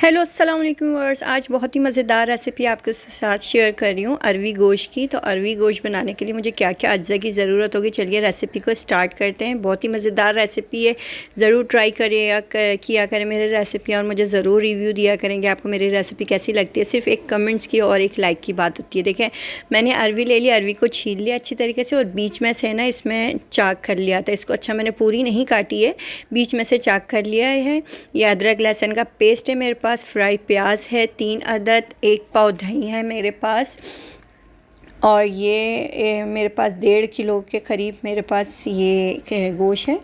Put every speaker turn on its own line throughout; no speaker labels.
Hello अस्सलाम वालेकुम viewers. आज बहुत ही मज़ेदार रेसिपी आपके साथ शेयर कर रही हूँ अरवी गोश्त की। तो अरवी गोश्त बनाने के लिए मुझे क्या क्या अज्जा की ज़रूरत होगी, चलिए रेसिपी को स्टार्ट करते हैं। बहुत ही मज़ेदार रेसिपी है, ज़रूर ट्राई करिएगा, किया करें मेरी रेसिपी और मुझे ज़रूर रिव्यू दिया करेंगे आपको मेरी रेसिपी कैसी लगती है। सिर्फ एक कमेंट्स की और एक लाइक की बात होती है। देखें, मैंने अरवी ले ली, अरवी को छील लिया अच्छी तरीके से और बीच में से ना इसमें चाक कर लिया था इसको। अच्छा, मैंने पूरी नहीं काटी है, बीच में से चाक कर लिया है। यह अदरक लहसुन का पेस्ट है मेरे पास, फ्राई प्याज है 3 अदद, 1 पाव दही है मेरे पास, और ये मेरे पास 1.5 किलो के करीब मेरे पास ये गोश्त है।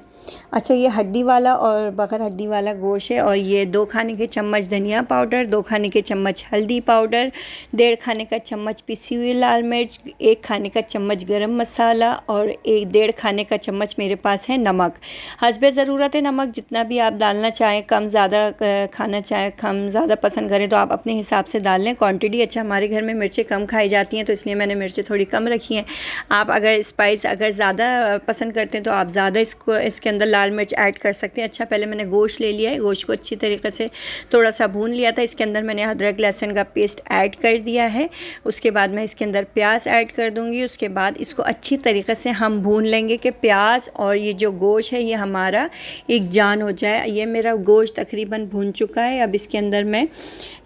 अच्छा, ये हड्डी वाला और बग़ैर हड्डी वाला गोश्त है। और ये 2 खाने के चम्मच धनिया पाउडर, 2 खाने के चम्मच हल्दी पाउडर, 1.5 खाने का चम्मच पिसी हुई लाल मिर्च, 1 खाने का चम्मच गरम मसाला और 1.5 खाने का चम्मच मेरे पास है नमक। हस्बे ज़रूरत है नमक, जितना भी आप डालना चाहें, कम ज़्यादा खाना चाहें, कम ज़्यादा पसंद करें तो आप अपने हिसाब से डाल लें क्वान्टिटी। अच्छा, हमारे घर में मिर्चें कम खाई जाती हैं तो इसलिए मैंने मिर्चें थोड़ी कम रखी हैं। आप अगर स्पाइस अगर ज़्यादा पसंद करते हैं तो आप ज़्यादा इसके अंदर लाल मिर्च ऐड कर सकते हैं। अच्छा, पहले मैंने गोश्त ले लिया है, गोश्त को अच्छी तरीके से थोड़ा सा भून लिया था। इसके अंदर मैंने अदरक लहसुन का पेस्ट ऐड कर दिया है। उसके बाद मैं इसके अंदर प्याज ऐड कर दूंगी। उसके बाद इसको अच्छी तरीके से हम भून लेंगे कि प्याज और ये जो गोश्त है ये हमारा एक जान हो जाए। ये मेरा गोश्त तकरीबन भून चुका है। अब इसके अंदर मैं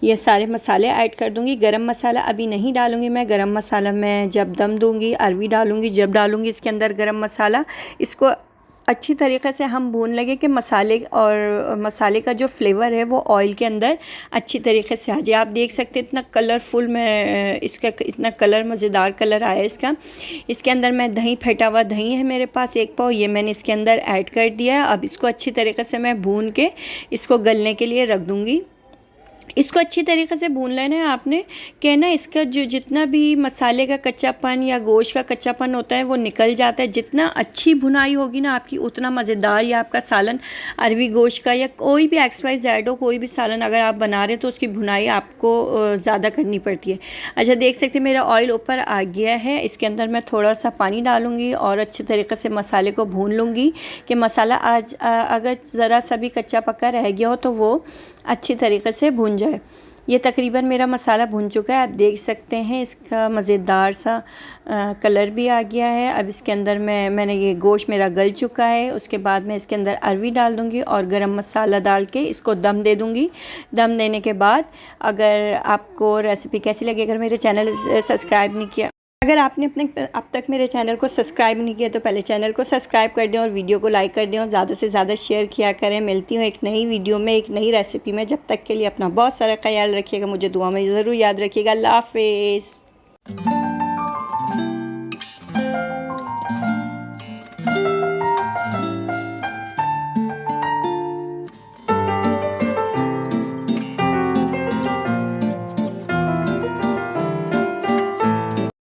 ये सारे मसाले ऐड कर दूंगी। गरम मसाला अभी नहीं डालूंगी मैं, गरम मसाला मैं जब दम दूंगी, अरवी डालूंगी जब डालूंगी इसके अंदर गरम मसाला। इसको अच्छी तरीक़े से हम भून लेंगे कि मसाले का जो फ्लेवर है वो ऑयल के अंदर अच्छी तरीके से आ जाए। आप देख सकते हैं इतना कलरफुल में इसका इतना कलर, मज़ेदार कलर आया इसका। इसके अंदर मैं दही, फेंटा हुआ दही है मेरे पास 1 पाव, ये मैंने इसके अंदर ऐड कर दिया है। अब इसको अच्छी तरीके से मैं भून के इसको गलने के लिए रख दूँगी। इसको अच्छी तरीके से भून लेना है आपने कि ना इसका जो जितना भी मसाले का कच्चापन या गोश्त का कच्चापन होता है वो निकल जाता है। जितना अच्छी भुनाई होगी ना आपकी, उतना मज़ेदार या आपका सालन अरवी गोश्त का या कोई भी XYZ हो, कोई भी सालन अगर आप बना रहे हैं तो उसकी भुनाई आपको ज़्यादा करनी पड़ती है। अच्छा, देख सकते हैं मेरा ऑयल ऊपर आ गया है। इसके अंदर मैं थोड़ा सा पानी डालूँगी और अच्छी तरीके से मसाले को भून लूँगी कि मसाला अगर ज़रा सा भी कच्चा पक्का रह गया हो तो वो अच्छी तरीके से भून जाए। ये तकरीबन मेरा मसाला भुन चुका है। आप देख सकते हैं इसका मज़ेदार सा कलर भी आ गया है। अब इसके अंदर मैंने ये गोश्त मेरा गल चुका है। उसके बाद मैं इसके अंदर अरवी डाल दूँगी और गरम मसाला डाल के इसको दम दे दूँगी। दम देने के बाद अगर आपको रेसिपी कैसी लगी, अगर मेरे चैनल सब्सक्राइब नहीं किया, अगर आपने अब तक मेरे चैनल को सब्सक्राइब नहीं किया तो पहले चैनल को सब्सक्राइब कर दें और वीडियो को लाइक कर दें और ज़्यादा से ज़्यादा शेयर किया करें। मिलती हूँ एक नई वीडियो में, एक नई रेसिपी में। जब तक के लिए अपना बहुत सारा ख्याल रखिएगा, मुझे दुआ में ज़रूर याद रखिएगा। अल्लाह हाफ़िज़।